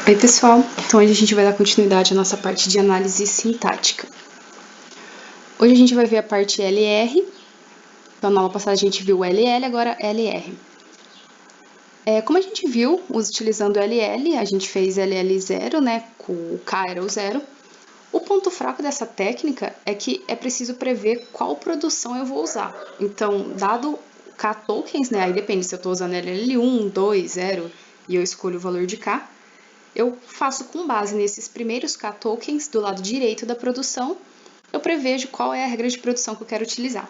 Oi pessoal, então hoje a gente vai dar continuidade à nossa parte de análise sintática. Hoje a gente vai ver a parte LR, então na aula passada a gente viu o LL, agora LR. Como a gente viu, utilizando o LL, a gente fez LL0, né, com o K era o 0. O ponto fraco dessa técnica é que é preciso prever qual produção eu vou usar. Então, dado K tokens, né, aí depende se eu estou usando LL1, 2, 0 e eu escolho o valor de K, eu faço com base nesses primeiros K tokens do lado direito da produção, eu prevejo qual é a regra de produção que eu quero utilizar.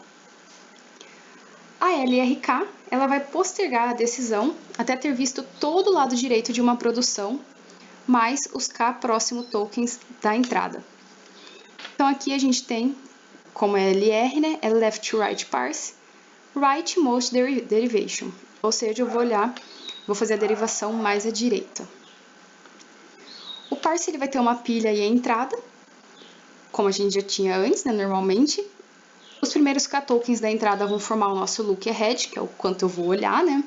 A LRK, ela vai postergar a decisão até ter visto todo o lado direito de uma produção, mais os K próximo tokens da entrada. Então aqui a gente tem, como é LR, né, é Left to Right Parse, Right Most Derivation, ou seja, eu vou fazer a derivação mais à direita. O parse ele vai ter uma pilha e a entrada, como a gente já tinha antes, né, normalmente. Os primeiros K tokens da entrada vão formar o nosso look ahead, que é o quanto eu vou olhar, né?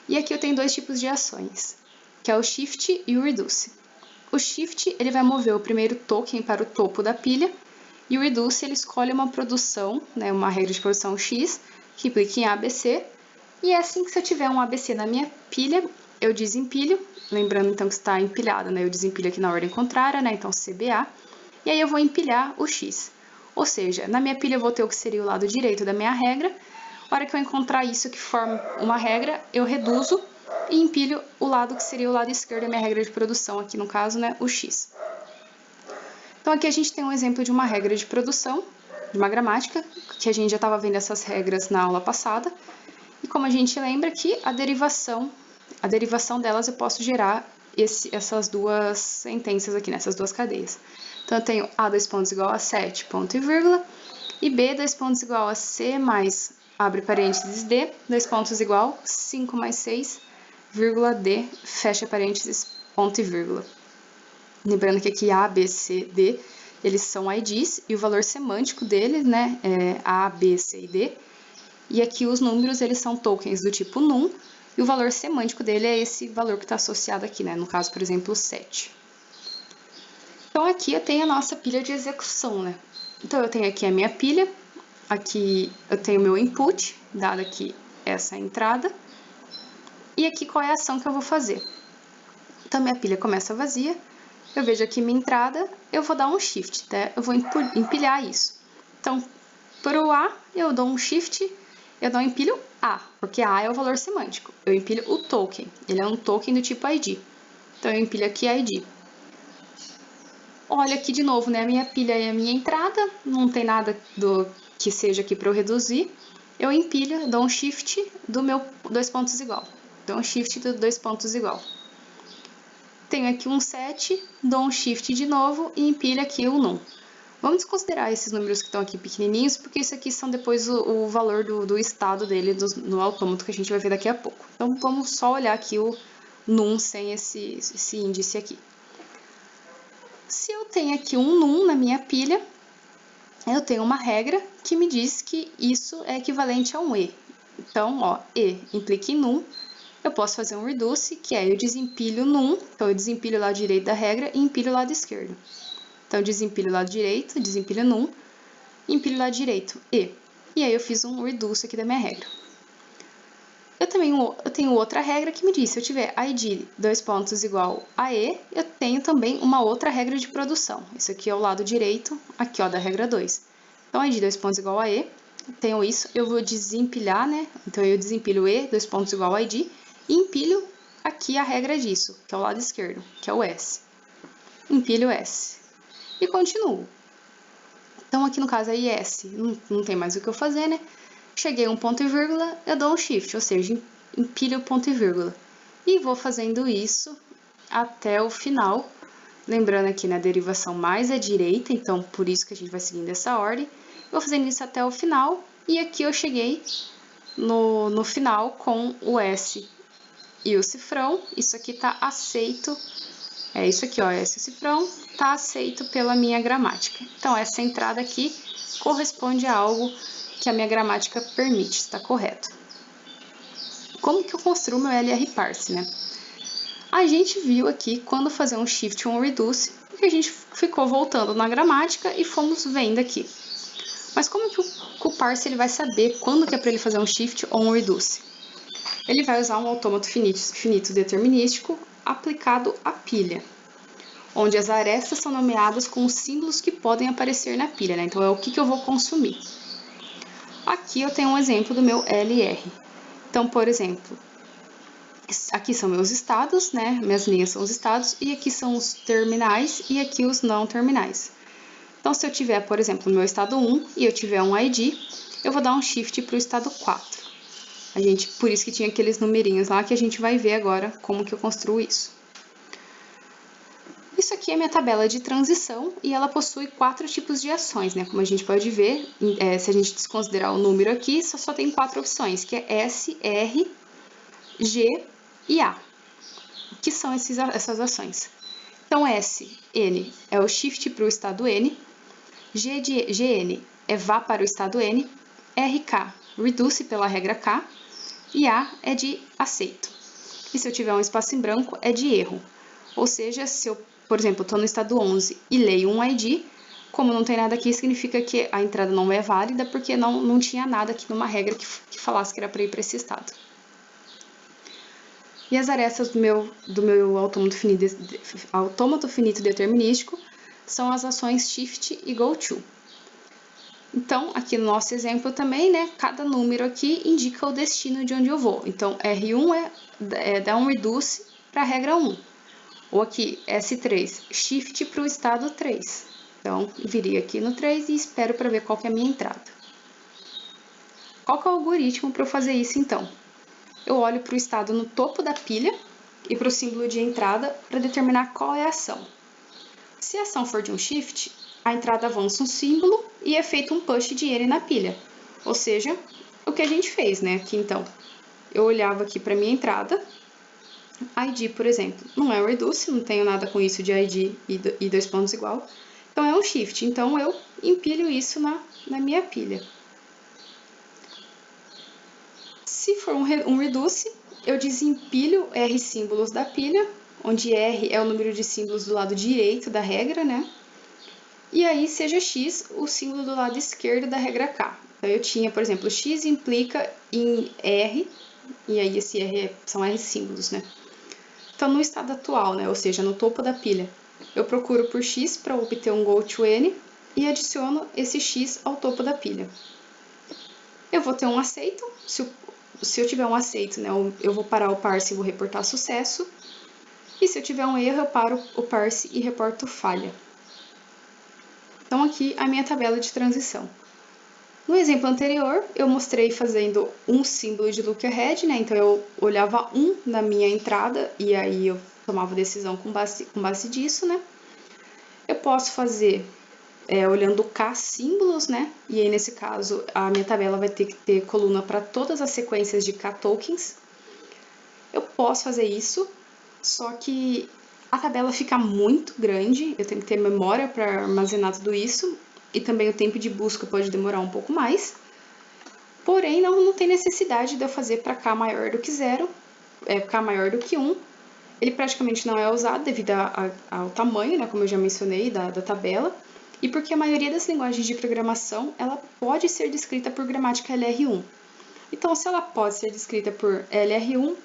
E aqui eu tenho dois tipos de ações, que é o shift e o reduce. O shift ele vai mover o primeiro token para o topo da pilha, e o reduce ele escolhe uma produção, né, uma regra de produção X, que implica em ABC, e é assim que se eu tiver um ABC na minha pilha, eu desempilho, lembrando então que está empilhado, né? Eu desempilho aqui na ordem contrária, né? Então CBA, e aí eu vou empilhar o X. Ou seja, na minha pilha eu vou ter o que seria o lado direito da minha regra. Na hora que eu encontrar isso que forma uma regra, eu reduzo e empilho o lado que seria o lado esquerdo da minha regra de produção, aqui no caso, né, o X. Então aqui a gente tem um exemplo de uma regra de produção, de uma gramática, que a gente já estava vendo essas regras na aula passada. E como a gente lembra que a derivação delas eu posso gerar essas duas sentenças aqui, nessas duas cadeias. Então, eu tenho A, 2 pontos igual a 7, ponto e vírgula, e B, 2 pontos igual a C mais, abre parênteses, D, 2 pontos igual 5 mais 6, vírgula D, fecha parênteses, ponto e vírgula. Lembrando que aqui A, B, C, D, eles são IDs, e o valor semântico deles, né, é A, B, C e D. E aqui os números, eles são tokens do tipo num, e o valor semântico dele é esse valor que está associado aqui, né? No caso, por exemplo, 7. Então, aqui eu tenho a nossa pilha de execução, né? Então, eu tenho aqui a minha pilha, aqui eu tenho o meu input, dado aqui essa entrada, e aqui qual é a ação que eu vou fazer. Então, minha pilha começa vazia, eu vejo aqui minha entrada, eu vou dar um shift, né? Eu vou empilhar isso. Então, para o A, eu dou um shift, eu não empilho A, porque A é o valor semântico. Eu empilho o token, ele é um token do tipo ID. Então, eu empilho aqui ID. Olha aqui de novo, né? A minha pilha é a minha entrada, não tem nada do que seja aqui para eu reduzir. Eu empilho, dou um shift do meu 2 pontos igual. Dou um shift do 2 pontos igual. Tenho aqui um 7, dou um shift de novo e empilho aqui o num. Vamos considerar esses números que estão aqui pequenininhos, porque isso aqui são depois o valor do estado dele no autômato que a gente vai ver daqui a pouco. Então, vamos só olhar aqui o num sem esse índice aqui. Se eu tenho aqui um num na minha pilha, eu tenho uma regra que me diz que isso é equivalente a um E. Então, ó, E implica em num, eu posso fazer um reduce, que é eu desempilho num, então eu desempilho o lado direito da regra e empilho o lado esquerdo. Então, desempilho o lado direito, desempilho num, empilho o lado direito, E. E aí eu fiz um reduce aqui da minha regra. Eu tenho outra regra que me diz, se eu tiver ID 2 pontos igual a E, eu tenho também uma outra regra de produção. Isso aqui é o lado direito, aqui ó, da regra 2. Então, ID 2 pontos igual a E, tenho isso, eu vou desempilhar, né? Então, eu desempilho E, 2 pontos igual a ID, e empilho aqui a regra disso, que é o lado esquerdo, que é o S. Empilho o S. E continuo. Então, aqui no caso é IS, não tem mais o que eu fazer, né? Cheguei a um ponto e vírgula, eu dou um shift, ou seja, empilho o ponto e vírgula. E vou fazendo isso até o final. Lembrando aqui na derivação mais à direita, então por isso que a gente vai seguindo essa ordem. Vou fazendo isso até o final, e aqui eu cheguei no final com o S e o cifrão. Isso aqui está aceito. É isso aqui, ó, esse cifrão está aceito pela minha gramática. Então, essa entrada aqui corresponde a algo que a minha gramática permite, está correto. Como que eu construo meu LR parse, né? A gente viu aqui quando fazer um shift ou um reduce, que a gente ficou voltando na gramática e fomos vendo aqui. Mas como que o parse ele vai saber quando que é para ele fazer um shift ou um reduce? Ele vai usar um autômato finito determinístico aplicado à pilha, onde as arestas são nomeadas com os símbolos que podem aparecer na pilha, né? Então é o que eu vou consumir. Aqui eu tenho um exemplo do meu LR. Então, por exemplo, aqui são meus estados, né? Minhas linhas são os estados, e aqui são os terminais e aqui os não terminais. Então, se eu tiver, por exemplo, o meu estado 1 e eu tiver um ID, eu vou dar um shift para o estado 4. Por isso que tinha aqueles numerinhos lá que a gente vai ver agora como que eu construo isso. Isso aqui é minha tabela de transição e ela possui 4 tipos de ações, né? Como a gente pode ver, se a gente desconsiderar o número aqui, só tem 4 opções, que é S, R, G e A. O que são essas ações? Então, S, N, é o shift para o estado N, G de GN é vá para o estado N, RK, reduce pela regra K, e A é de aceito. E se eu tiver um espaço em branco, é de erro. Ou seja, se eu, por exemplo, estou no estado 11 e leio um ID, como não tem nada aqui, significa que a entrada não é válida, porque não tinha nada aqui numa regra que falasse que era para ir para esse estado. E as arestas do meu autômato finito determinístico são as ações shift e goTo. Então, aqui no nosso exemplo também, né, cada número aqui indica o destino de onde eu vou. Então, R1 é dar um reduce para a regra 1. Ou aqui, S3, shift para o estado 3. Então, viria aqui no 3 e espero para ver qual que é a minha entrada. Qual que é o algoritmo para eu fazer isso, então? Eu olho para o estado no topo da pilha e para o símbolo de entrada para determinar qual é a ação. Se a ação for de um shift, a entrada avança um símbolo e é feito um push de N na pilha. Ou seja, o que a gente fez, né? Aqui então, eu olhava aqui para minha entrada, ID, por exemplo, não é um reduce, não tenho nada com isso de ID e 2 pontos igual, então é um shift, então eu empilho isso na minha pilha. Se for um reduce, eu desempilho R símbolos da pilha, onde R é o número de símbolos do lado direito da regra, né? E aí seja X o símbolo do lado esquerdo da regra K. Então eu tinha, por exemplo, X implica em R, e aí esse R são R símbolos, né? Então no estado atual, né, ou seja, no topo da pilha, eu procuro por X para obter um goTo N e adiciono esse X ao topo da pilha. Eu vou ter um aceito, se eu tiver um aceito, né, eu vou parar o parse e vou reportar sucesso. E se eu tiver um erro, eu paro o parse e reporto falha. Então aqui a minha tabela de transição. No exemplo anterior, eu mostrei fazendo um símbolo de look ahead, né? Então eu olhava 1 na minha entrada e aí eu tomava decisão com base disso, né? Eu posso fazer olhando K símbolos, né? E aí nesse caso a minha tabela vai ter que ter coluna para todas as sequências de K tokens. Eu posso fazer isso, só que a tabela fica muito grande, eu tenho que ter memória para armazenar tudo isso, e também o tempo de busca pode demorar um pouco mais. Porém, não tem necessidade de eu fazer para K maior do que 0, K maior do que 1. Ele praticamente não é usado devido ao tamanho, né, como eu já mencionei, da tabela, e porque a maioria das linguagens de programação ela pode ser descrita por gramática LR1. Então, se ela pode ser descrita por LR1,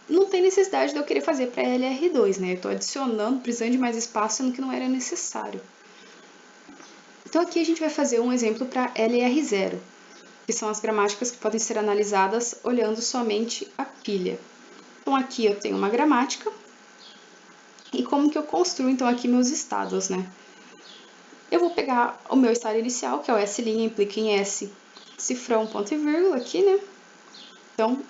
não tem necessidade de eu querer fazer para LR2, né? Eu estou adicionando, precisando de mais espaço, sendo que não era necessário. Então, aqui a gente vai fazer um exemplo para LR0, que são as gramáticas que podem ser analisadas olhando somente a pilha. Então, aqui eu tenho uma gramática, e como que eu construo, então, aqui meus estados, né? Eu vou pegar o meu estado inicial, que é o S', implica em S, cifrão, ponto e vírgula aqui, né? Então,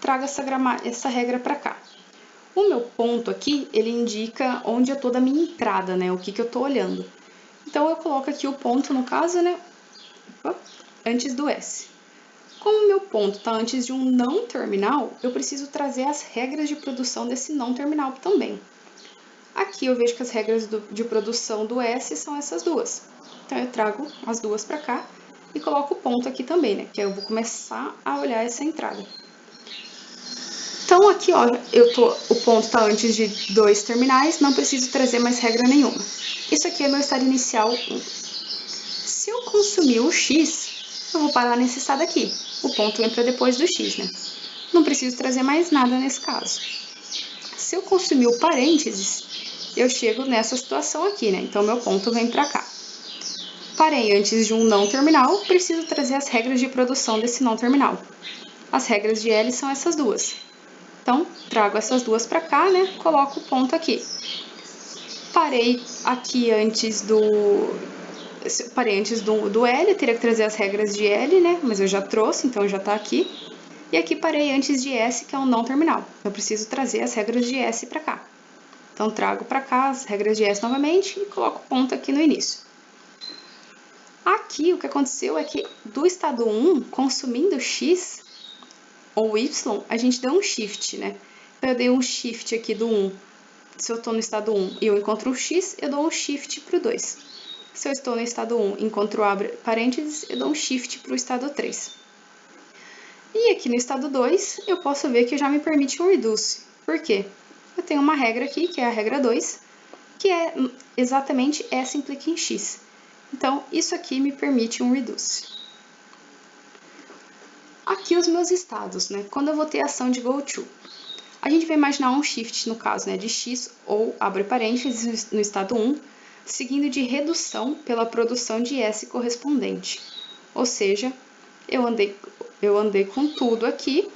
trago essa regra para cá. O meu ponto aqui, ele indica onde eu tô da minha entrada, né? O que eu tô olhando. Então, eu coloco aqui o ponto, no caso, né? Antes do S. Como o meu ponto está antes de um não terminal, eu preciso trazer as regras de produção desse não terminal também. Aqui eu vejo que as regras de produção do S são essas duas. Então, eu trago as duas para cá e coloco o ponto aqui também, né? Que eu vou começar a olhar essa entrada. Então, aqui, ó, o ponto está antes de 2 terminais, não preciso trazer mais regra nenhuma. Isso aqui é meu estado inicial 1. Se eu consumir o x, eu vou parar nesse estado aqui. O ponto entra depois do x, né? Não preciso trazer mais nada nesse caso. Se eu consumir o parênteses, eu chego nessa situação aqui, né? Então, meu ponto vem para cá. Parei antes de um não terminal, preciso trazer as regras de produção desse não terminal. As regras de L são essas duas. Então, trago essas duas para cá, né? Coloco o ponto aqui. Parei aqui antes do L, eu teria que trazer as regras de L, né? Mas eu já trouxe, então já está aqui. E aqui parei antes de S, que é um não terminal. Eu preciso trazer as regras de S para cá. Então, trago para cá as regras de S novamente e coloco o ponto aqui no início. Aqui, o que aconteceu é que do estado 1, consumindo X ou Y, a gente deu um shift, né? Então, eu dei um shift aqui do 1. Se eu estou no estado 1 e eu encontro o X, eu dou um shift para o 2. Se eu estou no estado 1 e encontro o abre parênteses, eu dou um shift para o estado 3. E aqui no estado 2, eu posso ver que já me permite um reduce. Por quê? Eu tenho uma regra aqui, que é a regra 2, que é exatamente S implica em X. Então, isso aqui me permite um reduce. Aqui os meus estados, né? Quando eu vou ter ação de goTo. A gente vai imaginar um shift, no caso, né, de X ou, abre parênteses, no estado 1, seguindo de redução pela produção de S correspondente. Ou seja, eu andei com tudo aqui,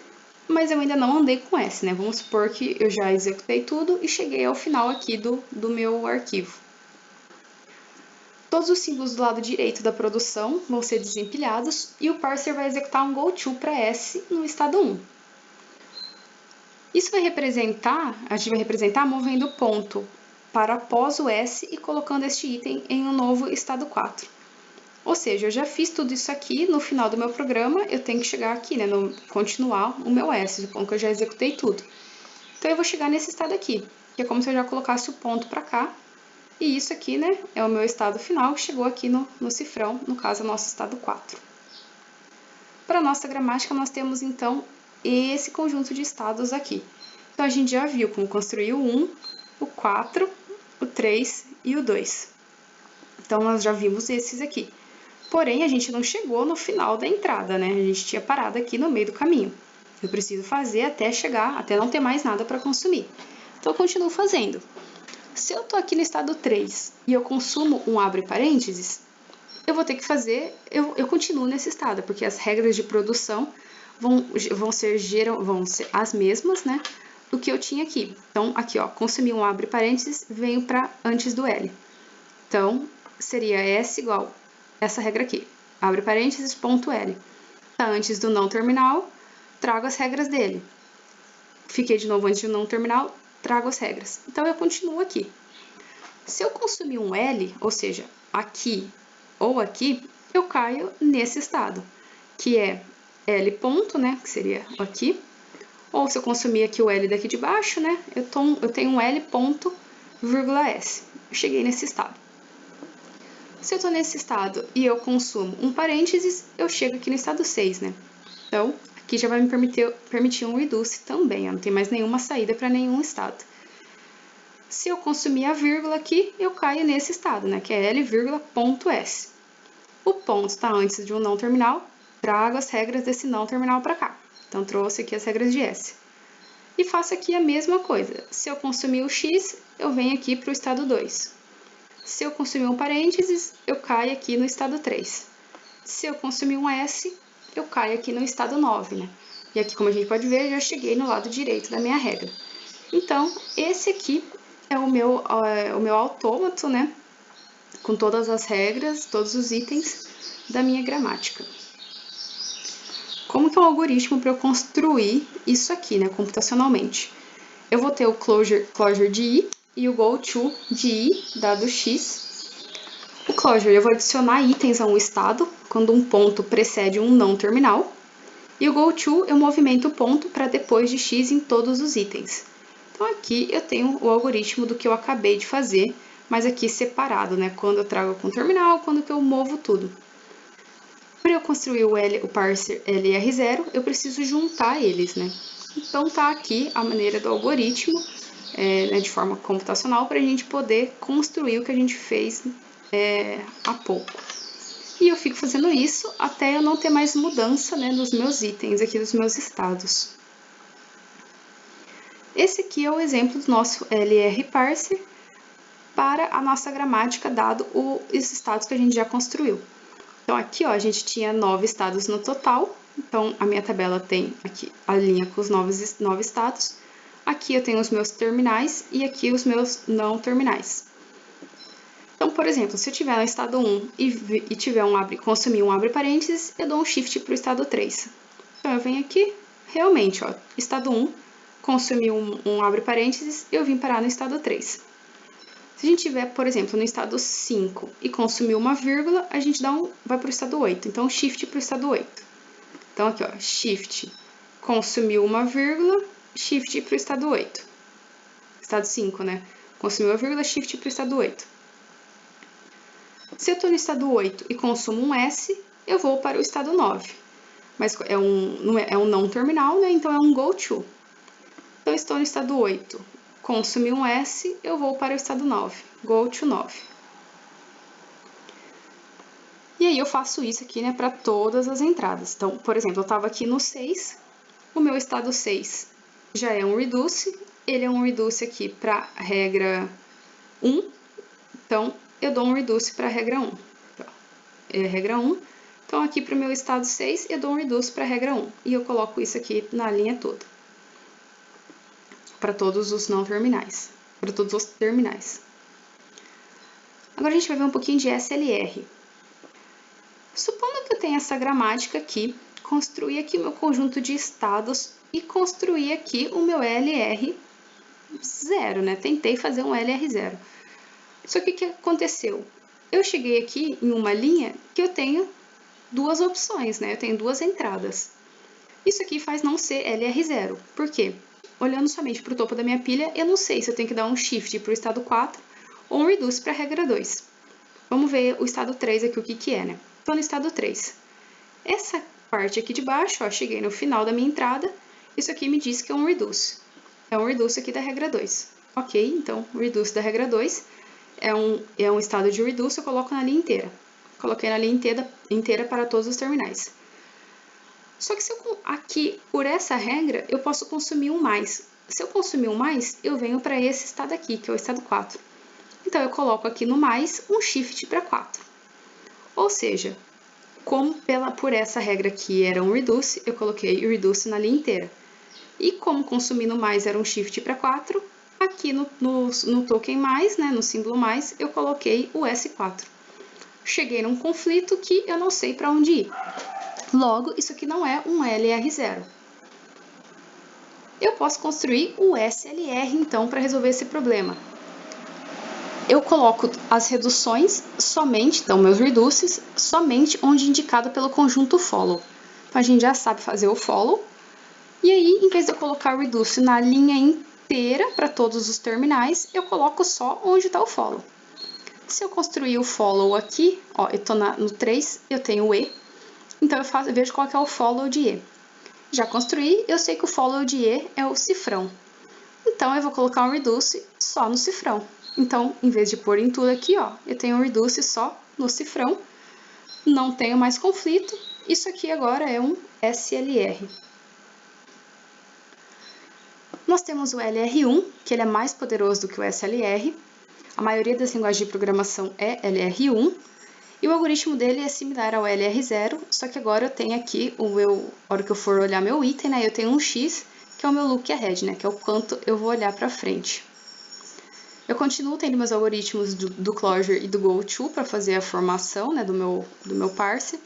mas eu ainda não andei com S, né? Vamos supor que eu já executei tudo e cheguei ao final aqui do meu arquivo. Todos os símbolos do lado direito da produção vão ser desempilhados e o parser vai executar um goTo para S no estado 1. Isso a gente vai representar movendo o ponto para após o S e colocando este item em um novo estado 4. Ou seja, eu já fiz tudo isso aqui, no final do meu programa eu tenho que chegar aqui, né, continuar o meu S, supondo que eu já executei tudo. Então eu vou chegar nesse estado aqui, que é como se eu já colocasse o ponto para cá, e isso aqui, né, é o meu estado final, que chegou aqui no cifrão, no caso, o nosso estado 4. Para a nossa gramática, nós temos, então, esse conjunto de estados aqui. Então, a gente já viu como construir o 1, o 4, o 3 e o 2. Então, nós já vimos esses aqui. Porém, a gente não chegou no final da entrada, né? A gente tinha parado aqui no meio do caminho. Eu preciso fazer até chegar, até não ter mais nada para consumir. Então, eu continuo fazendo. Se eu estou aqui no estado 3 e eu consumo um abre parênteses, eu vou ter que fazer, eu continuo nesse estado, porque as regras de produção vão ser as mesmas, né, do que eu tinha aqui. Então, aqui, ó, consumir um abre parênteses, venho para antes do L. Então, seria S igual essa regra aqui, abre parênteses, ponto L. Tá antes do não terminal, trago as regras dele. Fiquei de novo antes do não terminal, trago as regras. Então, eu continuo aqui. Se eu consumir um L, ou seja, aqui ou aqui, eu caio nesse estado, que é L ponto, né, que seria aqui, ou se eu consumir aqui o L daqui de baixo, né, eu tenho um L ponto, vírgula S. Eu cheguei nesse estado. Se eu estou nesse estado e eu consumo um parênteses, eu chego aqui no estado 6, né? Então, aqui já vai me permitir um reduce também, ó, não tem mais nenhuma saída para nenhum estado. Se eu consumir a vírgula aqui, eu caio nesse estado, né, que é L, ponto S. O ponto está antes de um não terminal, trago as regras desse não terminal para cá. Então, trouxe aqui as regras de S. E faço aqui a mesma coisa. Se eu consumir o X, eu venho aqui para o estado 2. Se eu consumir um parênteses, eu caio aqui no estado 3. Se eu consumir um S, eu caio aqui no estado 9, né? E aqui, como a gente pode ver, eu já cheguei no lado direito da minha regra. Então, esse aqui é o meu autômato, né? Com todas as regras, todos os itens da minha gramática. Como que é um algoritmo para eu construir isso aqui, né, computacionalmente? Eu vou ter o closure de i e o goTo de i, dado x. O closure, eu vou adicionar itens a um estado, quando um ponto precede um não terminal. E o goTo, eu movimento o ponto para depois de x em todos os itens. Então, aqui eu tenho o algoritmo do que eu acabei de fazer, mas aqui separado, né? Quando eu trago com o terminal, quando que eu movo tudo. Para eu construir o parser LR0, eu preciso juntar eles, né? Então tá aqui a maneira do algoritmo, né, de forma computacional, para a gente poder construir o que a gente fez há pouco. E eu fico fazendo isso até eu não ter mais mudança, né, nos meus itens aqui, dos meus estados. Esse aqui é o exemplo do nosso LR parser para a nossa gramática, dado os estados que a gente já construiu. Então aqui, ó, a gente tinha 9 estados no total. Então a minha tabela tem aqui a linha com os 9 estados. Aqui eu tenho os meus terminais e aqui os meus não terminais. Então, por exemplo, se eu tiver no estado 1 e tiver consumir um abre parênteses, eu dou um shift para o estado 3. Então eu venho aqui, realmente, ó, estado 1, consumir um abre parênteses, eu vim parar no estado 3. Se a gente tiver, por exemplo, no estado 5 e consumir uma vírgula, a gente vai para o estado 8. Então, shift para o estado 8. Então, aqui, ó, shift, consumiu uma vírgula, shift para o estado 8. Estado 5, né? Consumiu a vírgula, shift para o estado 8. Se eu estou no estado 8 e consumo um S, eu vou para o estado 9. Mas é um não terminal, né? Então, é um go to. Então, eu estou no estado 8, consumi um S, eu vou para o estado 9, go to 9. E aí eu faço isso aqui, né, para todas as entradas. Então, por exemplo, eu estava aqui no 6, o meu estado 6 já é um reduce, ele é um reduce aqui para a regra 1, então eu dou um reduce para a regra 1. É a regra 1, então aqui para o meu estado 6 eu dou um reduce para a regra 1, e eu coloco isso aqui na linha toda. Para todos os não terminais, para todos os terminais. Agora a gente vai ver um pouquinho de SLR. Supondo que eu tenha essa gramática aqui, construir aqui o meu conjunto de estados e construir aqui o meu LR0, né? Tentei fazer um LR0. Só que o que aconteceu? Eu cheguei aqui em uma linha que eu tenho duas opções, né? Eu tenho duas entradas. Isso aqui faz não ser LR0. Por quê? Olhando somente para o topo da minha pilha, eu não sei se eu tenho que dar um shift para o estado 4 ou um reduce para a regra 2. Vamos ver o estado 3 aqui, o que é, né? Estou no estado 3. Essa parte aqui de baixo, ó, cheguei no final da minha entrada, isso aqui me diz que é um reduce. É um reduce aqui da regra 2. Ok, então, o reduce da regra 2 é um estado de reduce, eu coloco na linha inteira. Coloquei na linha inteira para todos os terminais. Só que se eu, aqui, por essa regra, eu posso consumir um mais. Se eu consumir um mais, eu venho para esse estado aqui, que é o estado 4. Então, eu coloco aqui no mais um shift para 4. Ou seja, como por essa regra aqui era um reduce, eu coloquei o reduce na linha inteira. E como consumindo mais era um shift para 4, aqui no token mais, né, no símbolo mais, eu coloquei o S4. Cheguei num conflito que eu não sei para onde ir. Logo, isso aqui não é um LR0. Eu posso construir o SLR, então, para resolver esse problema. Eu coloco as reduções somente, então, meus reduces, somente onde indicado pelo conjunto follow. Então, a gente já sabe fazer o follow. E aí, em vez de eu colocar o reduce na linha inteira para todos os terminais, eu coloco só onde está o follow. Se eu construir o follow aqui, ó, eu estou no 3, eu tenho o E. Então, eu vejo qual que é o follow de E. Já construí, eu sei que o follow de E é o cifrão. Então, eu vou colocar um reduce só no cifrão. Então, em vez de pôr em tudo aqui, ó, eu tenho um reduce só no cifrão. Não tenho mais conflito. Isso aqui agora é um SLR. Nós temos o LR1, que ele é mais poderoso do que o SLR. A maioria das linguagens de programação é LR1. E o algoritmo dele é similar ao LR0, só que agora eu tenho aqui, a hora que eu for olhar meu item, né, eu tenho um X, que é o meu look ahead, né, que é o quanto eu vou olhar para frente. Eu continuo tendo meus algoritmos do closure e do goTo para fazer a formação, né, do meu parse,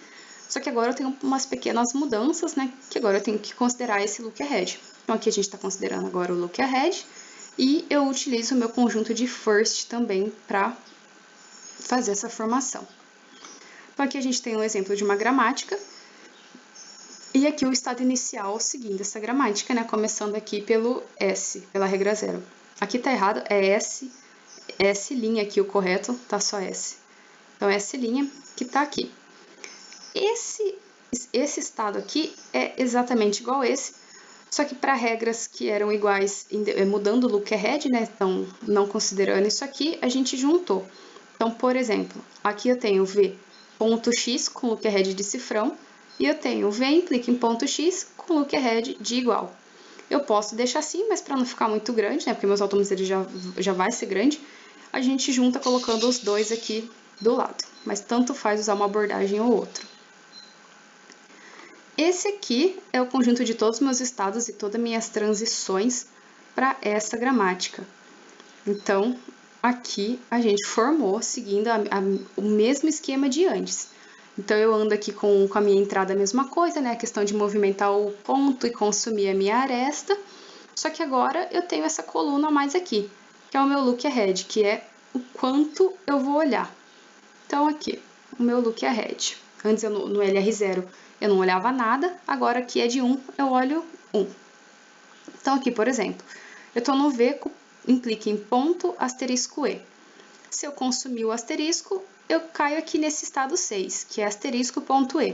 só que agora eu tenho umas pequenas mudanças, né, que agora eu tenho que considerar esse look ahead. Então aqui a gente está considerando agora o look ahead, e eu utilizo o meu conjunto de first também para fazer essa formação. Então, aqui a gente tem um exemplo de uma gramática, e aqui o estado inicial seguindo essa gramática, né? Começando aqui pelo S, pela regra 0. Aqui tá errado, é S aqui o correto, tá só S. Então, S' que tá aqui. Esse estado aqui é exatamente igual a esse, Só que para regras que eram iguais, mudando o look ahead, né? Então, não considerando isso aqui, a gente juntou. Então, por exemplo, aqui eu tenho v.x com look ahead de cifrão, e eu tenho v implica em ponto x com look ahead de igual. Eu posso deixar assim, mas para não ficar muito grande, né? Porque meus autômatos ele já vai ser grande, a gente junta colocando os dois aqui do lado. Mas tanto faz usar uma abordagem ou outra. Esse aqui é o conjunto de todos os meus estados e todas as minhas transições para essa gramática. Então, aqui a gente formou seguindo o mesmo esquema de antes. Então, eu ando aqui com a minha entrada a mesma coisa, né? A questão de movimentar o ponto e consumir a minha aresta. Só que agora eu tenho essa coluna a mais aqui, que é o meu look ahead, que é o quanto eu vou olhar. Então, aqui, o meu look ahead. Antes, no LR0, eu não olhava nada, agora aqui é de 1, eu olho 1. Então, aqui, por exemplo, eu estou no V, implica em ponto asterisco E. Se eu consumir o asterisco, eu caio aqui nesse estado 6, que é asterisco ponto E.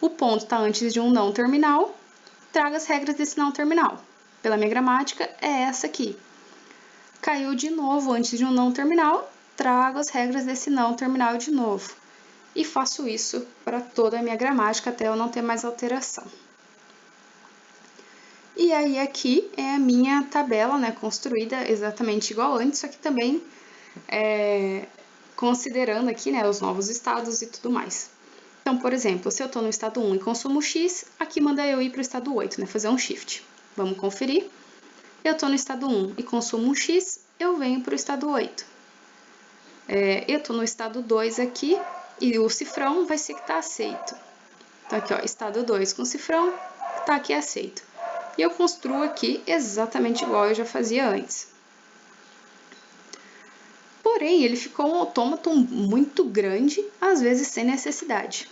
O ponto está antes de um não terminal, traga as regras desse não terminal. Pela minha gramática, é essa aqui. Caiu de novo antes de um não terminal, trago as regras desse não terminal de novo. E faço isso para toda a minha gramática até eu não ter mais alteração. E aí aqui é a minha tabela, né, construída exatamente igual antes, só que também considerando aqui, né, os novos estados e tudo mais. Então, por exemplo, se eu estou no estado 1 e consumo X, aqui manda eu ir para o estado 8, né, fazer um shift. Vamos conferir. Eu estou no estado 1 e consumo um X, eu venho para o estado 8. Eu estou no estado 2 aqui, e o cifrão vai ser que está aceito. Então, aqui, ó, estado 2 com cifrão, está aqui aceito. E eu construo aqui exatamente igual eu já fazia antes. Porém, ele ficou um autômato muito grande, às vezes sem necessidade.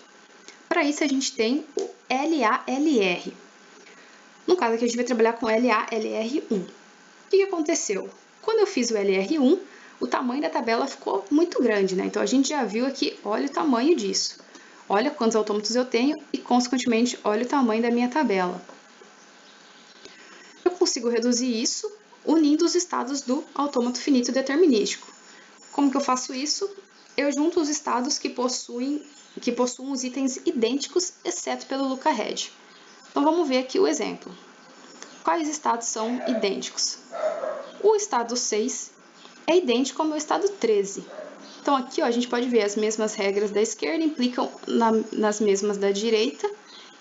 Para isso, a gente tem o LALR. No caso aqui, a gente vai trabalhar com LALR1. O que aconteceu? Quando eu fiz o LR1, o tamanho da tabela ficou muito grande, né? Então, a gente já viu aqui, olha o tamanho disso. Olha quantos autômatos eu tenho e, consequentemente, olha o tamanho da minha tabela. Eu consigo reduzir isso unindo os estados do autômato finito determinístico. Como que eu faço isso? Eu junto os estados que possuem os itens idênticos, exceto pelo look ahead. Então, vamos ver aqui o exemplo. Quais estados são idênticos? O estado 6 é idêntico ao meu estado 13. Então, aqui ó, a gente pode ver as mesmas regras da esquerda implicam nas mesmas da direita.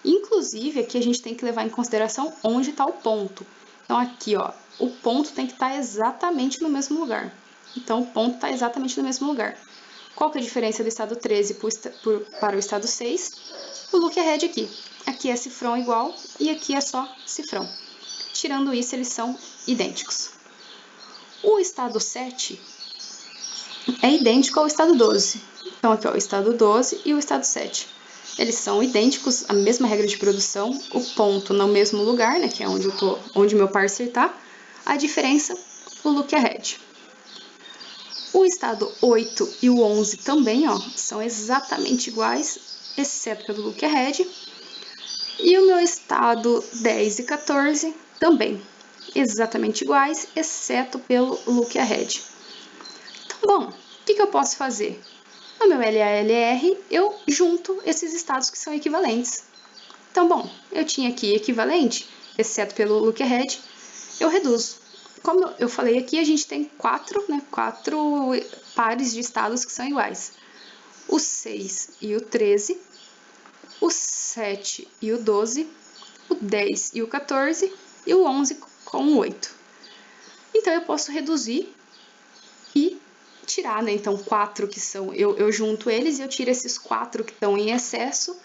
Inclusive, aqui a gente tem que levar em consideração onde está o ponto. Então, aqui, ó, o ponto tem que estar exatamente no mesmo lugar. Então, o ponto está exatamente no mesmo lugar. Qual que é a diferença do estado 13 para o estado 6? O look ahead aqui. Aqui é cifrão igual e aqui é só cifrão. Tirando isso, eles são idênticos. O estado 7 é idêntico ao estado 12. Então, aqui, ó, o estado 12 e o estado 7. Eles são idênticos, a mesma regra de produção, o ponto no mesmo lugar, né, que é onde meu parser está. A diferença, o look ahead. O estado 8 e o 11 também, ó, são exatamente iguais, exceto pelo look ahead. E o meu estado 10 e 14 também, exatamente iguais, exceto pelo look ahead. Então, bom, o que eu posso fazer? No meu LALR, eu junto esses estados que são equivalentes. Então, bom, eu tinha aqui equivalente, exceto pelo look ahead, eu reduzo. Como eu falei aqui, a gente tem quatro pares de estados que são iguais. O 6 e o 13, o 7 e o 12, o 10 e o 14 e o 11 com o 8. Então, eu posso reduzir e tirar, né? Então, 4 que são... Eu junto eles e eu tiro esses 4 que estão em excesso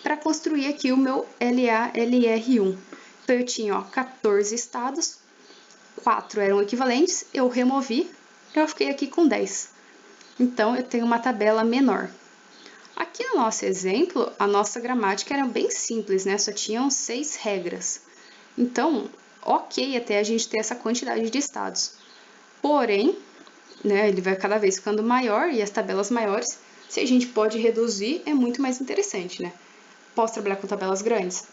para construir aqui o meu LALR1. Então, eu tinha, ó, 14 estados, 4 eram equivalentes, eu removi, eu fiquei aqui com 10. Então, eu tenho uma tabela menor. Aqui no nosso exemplo, a nossa gramática era bem simples, né? Só tinham 6 regras. Então, ok até a gente ter essa quantidade de estados. Porém, né, ele vai cada vez ficando maior e as tabelas maiores, se a gente pode reduzir, é muito mais interessante, né? Posso trabalhar com tabelas grandes?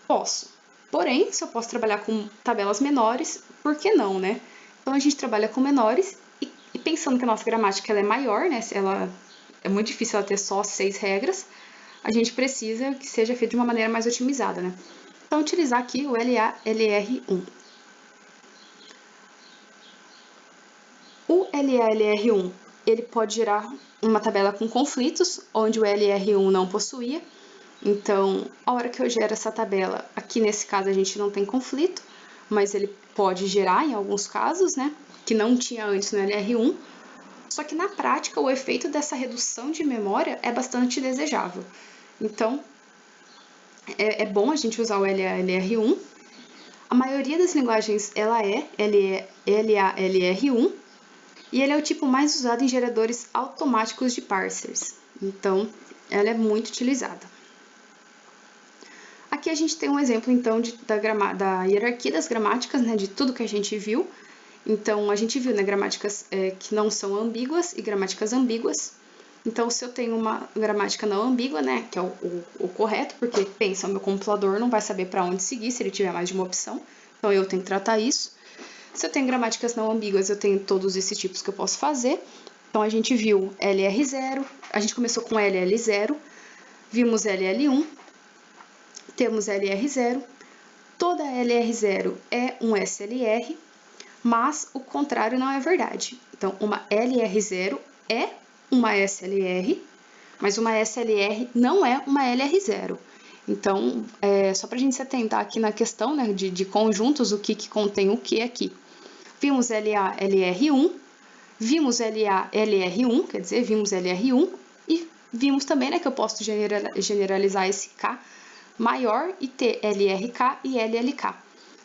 Posso. Porém, se eu posso trabalhar com tabelas menores, por que não, né? Então, a gente trabalha com menores e pensando que a nossa gramática ela é maior, né? Ela, é muito difícil ela ter só 6 regras, a gente precisa que seja feito de uma maneira mais otimizada, né? Então, utilizar aqui o LA-LR1. O LA-LR1, ele pode gerar uma tabela com conflitos, onde o LR1 não possuía. Então, a hora que eu gero essa tabela, aqui nesse caso a gente não tem conflito, mas ele pode gerar em alguns casos, né? Que não tinha antes no LR1. Só que na prática, o efeito dessa redução de memória é bastante desejável. Então, é bom a gente usar o LALR1. A maioria das linguagens ela é LALR1 e ele é o tipo mais usado em geradores automáticos de parsers. Então, ela é muito utilizada. Aqui a gente tem um exemplo, então, da hierarquia das gramáticas, né, de tudo que a gente viu. Então, a gente viu, né, gramáticas que não são ambíguas e gramáticas ambíguas. Então, se eu tenho uma gramática não ambígua, né, que é o correto, porque, pensa, o meu compilador não vai saber para onde seguir se ele tiver mais de uma opção. Então, eu tenho que tratar isso. Se eu tenho gramáticas não ambíguas, eu tenho todos esses tipos que eu posso fazer. Então, a gente viu LR0, a gente começou com LL0, vimos LL1, temos LR0, toda LR0 é um SLR, mas o contrário não é verdade. Então, uma LR0 é uma SLR, mas uma SLR não é uma LR0. Então, só para a gente se atentar aqui na questão, né, de conjuntos, o que contém o que aqui. Vimos LA, LR1, vimos LA, LR1, quer dizer, vimos LR1 e vimos também, né, que eu posso generalizar esse K maior e ter LRK e LLK.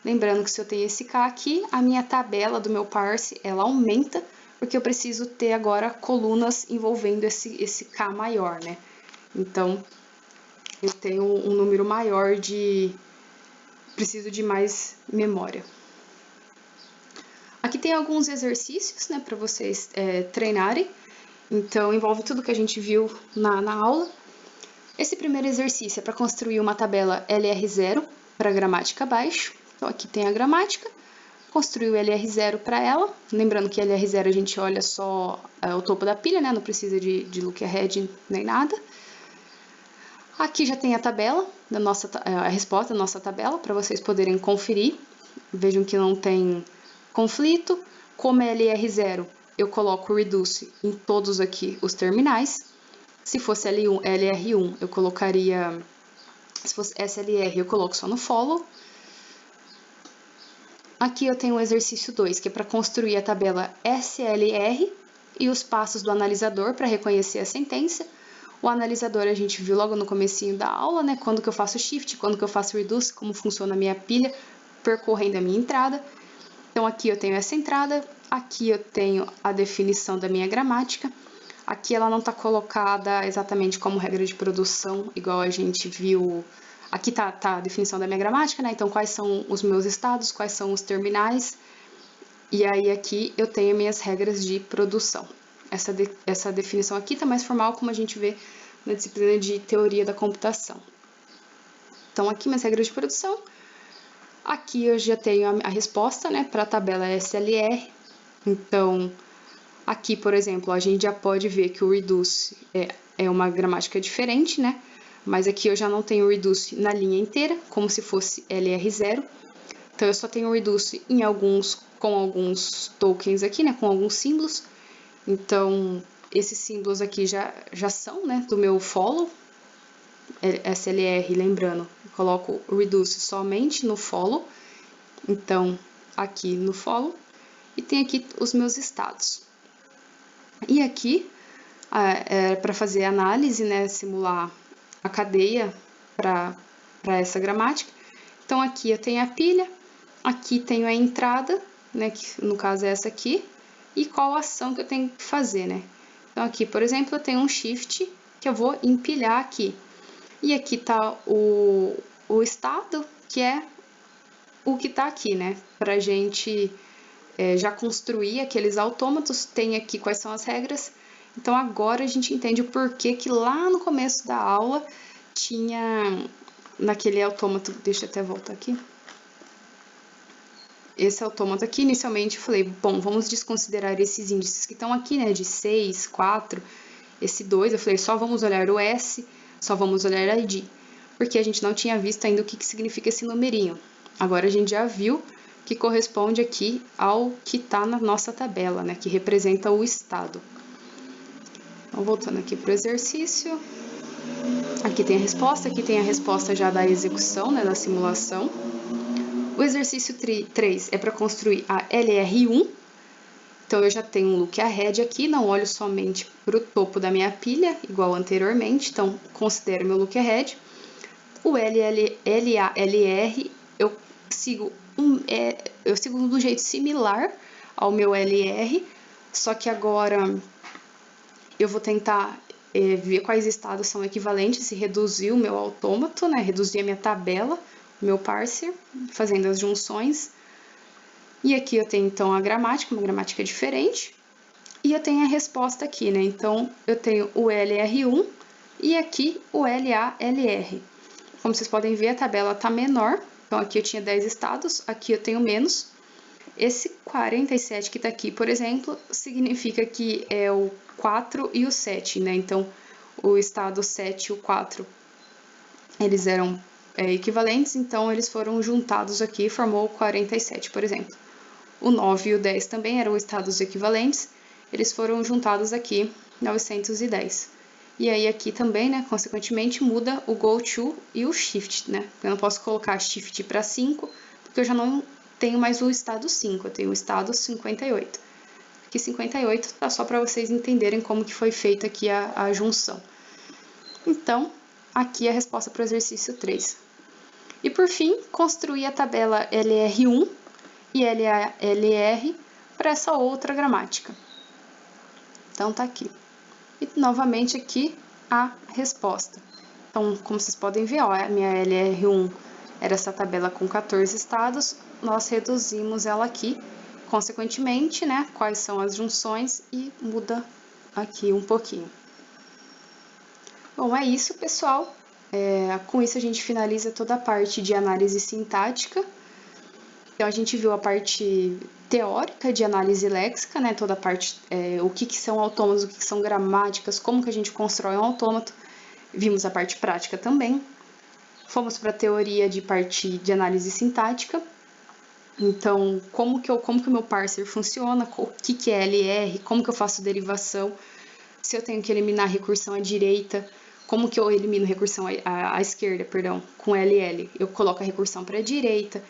Lembrando que se eu tenho esse K aqui, a minha tabela do meu parse, ela aumenta, porque eu preciso ter agora colunas envolvendo esse K maior, né? Então, eu tenho um número maior preciso de mais memória. Aqui tem alguns exercícios, né, para vocês treinarem. Então, envolve tudo que a gente viu na aula. Esse primeiro exercício é para construir uma tabela LR0 para gramática abaixo. Então, aqui tem a gramática. Construir o LR0 para ela. Lembrando que LR0 a gente olha só o topo da pilha, né? Não precisa de look ahead nem nada. Aqui já tem a tabela, a resposta da nossa tabela, para vocês poderem conferir. Vejam que não tem conflito. Como é LR0, eu coloco o reduce em todos aqui os terminais. Se fosse LR1, eu colocaria... Se fosse SLR, eu coloco só no follow. Aqui eu tenho o exercício 2, que é para construir a tabela SLR e os passos do analisador para reconhecer a sentença. O analisador a gente viu logo no comecinho da aula, né? Quando que eu faço shift, quando que eu faço reduce, como funciona a minha pilha percorrendo a minha entrada. Então, aqui eu tenho essa entrada, aqui eu tenho a definição da minha gramática. Aqui ela não está colocada exatamente como regra de produção, igual a gente viu. Aqui tá a definição da minha gramática, né? Então, quais são os meus estados, quais são os terminais. E aí, aqui eu tenho minhas regras de produção. Essa definição aqui tá mais formal, como a gente vê na disciplina de teoria da computação. Então, aqui minhas regras de produção. Aqui eu já tenho a resposta, né, para a tabela SLR. Então, aqui, por exemplo, a gente já pode ver que o reduce é uma gramática diferente, né? Mas aqui eu já não tenho o reduce na linha inteira, como se fosse LR0. Então, eu só tenho o reduce com alguns tokens aqui, né? Com alguns símbolos. Então, esses símbolos aqui já são, né? Do meu follow. SLR, lembrando, eu coloco o reduce somente no follow. Então, aqui no follow. E tem aqui os meus estados. E aqui, para fazer análise, né, simular a cadeia para essa gramática. Então, aqui eu tenho a pilha, aqui tenho a entrada, né, que no caso é essa aqui, e qual ação que eu tenho que fazer, né. Então, aqui, por exemplo, eu tenho um shift que eu vou empilhar aqui. E aqui está o estado, que é o que está aqui, né, para a gente já construir aqueles autômatos, tem aqui quais são as regras. Então, agora a gente entende o porquê que lá no começo da aula tinha naquele autômato, deixa eu até voltar aqui, esse autômato aqui, inicialmente eu falei, bom, vamos desconsiderar esses índices que estão aqui, né, de 6, 4, esse 2, eu falei, só vamos olhar o S, só vamos olhar ID, porque a gente não tinha visto ainda o que significa esse numerinho. Agora a gente já viu que corresponde aqui ao que está na nossa tabela, né, que representa o estado. Então, voltando aqui para o exercício, aqui tem a resposta já da execução, né, da simulação. O exercício 3 é para construir a LR1, então eu já tenho um look ahead aqui, não olho somente para o topo da minha pilha, igual anteriormente, então considero meu look ahead. O LR eu sigo do jeito similar ao meu LR, só que agora eu vou tentar ver quais estados são equivalentes e reduzir o meu autômato, né? Reduzir a minha tabela, o meu parser, fazendo as junções. E aqui eu tenho então a gramática, uma gramática diferente. E eu tenho a resposta aqui, né? Então eu tenho o LR1 e aqui o LALR. Como vocês podem ver, a tabela está menor. Então aqui eu tinha 10 estados, aqui eu tenho menos. Esse 47 que está aqui, por exemplo, significa que é o 4 e o 7, né? Então, o estado 7 e o 4, eles eram equivalentes, então eles foram juntados aqui e formou o 47, por exemplo. O 9 e o 10 também eram estados equivalentes, eles foram juntados aqui, 910. E aí aqui também, né, consequentemente, muda o go to e o shift, né? Eu não posso colocar shift para 5, porque eu já não tenho mais o estado 5, eu tenho o estado 58. Que 58 tá só para vocês entenderem como que foi feita aqui a junção. Então, aqui é a resposta para o exercício 3. E por fim, construir a tabela LR1 e LALR para essa outra gramática. Então tá aqui. E novamente aqui a resposta. Então, como vocês podem ver, ó, a minha LR1 era essa tabela com 14 estados, nós reduzimos ela aqui, consequentemente, né, quais são as junções e muda aqui um pouquinho. Bom, é isso, pessoal. Com isso a gente finaliza toda a parte de análise sintática. Então, a gente viu a parte teórica de análise léxica, né, toda a parte, o que são autômatos, o que são gramáticas, como que a gente constrói um autômato. Vimos a parte prática também. Fomos para a teoria de parte de análise sintática. Então, como que o meu parser funciona, o que é LR, como que eu faço derivação, se eu tenho que eliminar a recursão à direita, como que eu elimino recursão à esquerda, perdão, com LL. Eu coloco a recursão para a direita,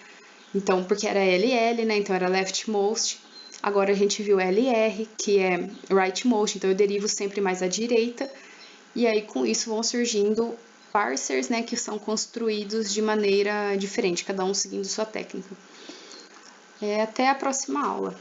então, porque era LL, né, então era leftmost. Agora a gente viu LR, que é rightmost, então eu derivo sempre mais à direita. E aí, com isso, vão surgindo parsers, né, que são construídos de maneira diferente, cada um seguindo sua técnica. Até a próxima aula.